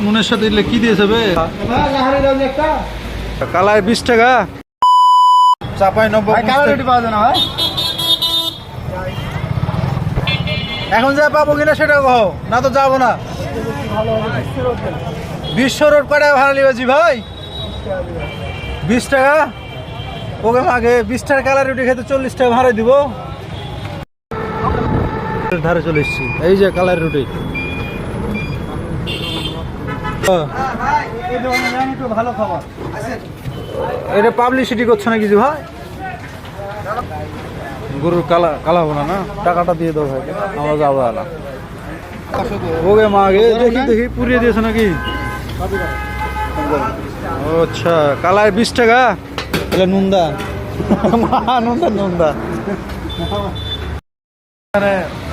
নুনের সাথে দিলে কি দিয়েছে বে? কালায় 20 টাকা, চাপাই 90 পাওয়া যায় না ভাই। এখন যা পাবো কিনা সেটা কহ, না তো যাবো না। বিশ্ব রোড কটায় ভাড়া লিবাজি ভাই? 20 টাকা ওকে মাগে 20 টাকা কালার রুটি খেতে 40 টাকা ভাড়া দিব। ধারে চলে এসছি, এই যে কালার রুটি। ভালো খাবার, এটা পাবলিসিটি করছে না কিছু ভাই? গরুর কালা কালা হবো না, টাকাটা দিয়ে দাও ভাই, আমরা যাবো না। ওকে মাগে দেখি দেখি পুড়িয়ে দিয়েছে নাকি? আচ্ছা, কালায় 20 টাকা, তাহলে নুনদা নুনদা নুনদা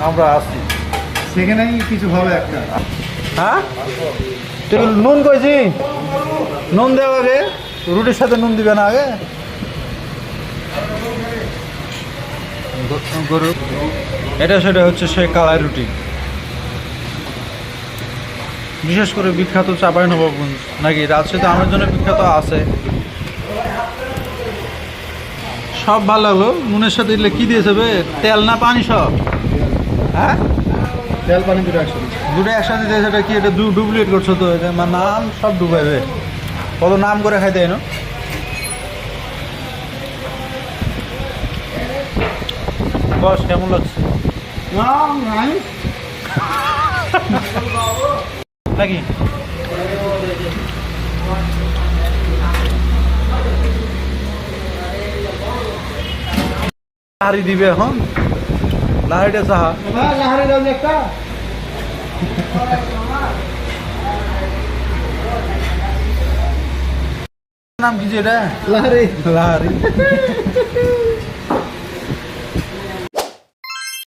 আমরা আসি, সেখানেই কিছু হবে একটা। হ্যাঁ নুন কইছি, নুন দেওয়া আগে, রুটির সাথে নুন দিবে না আগে? গরু এটা সেটা হচ্ছে সেই কালাই রুটি, বিশেষ করে বিখ্যাত চাঁপাইনবাবগঞ্জ নাকি রাজশাহীতে আমের জন্য বিখ্যাত আছে। সব ভালো লাগলো, নুনের সাথে দিলে কি দিয়েছে বে? তেল না পানি সব? হ্যাঁ তেল পানি দুটো একসাথে দিয়েছে। এটা কি এটা ডুপ্লিকেট করছো তো? নাম সব ডুবাইবে, কত নাম করে খাইতে না। বস কেমন লাগছে নাকি? লাহারি দিবে এখন, লাহারিটা চাহা নাম কি এটা? লাহারি লাহারি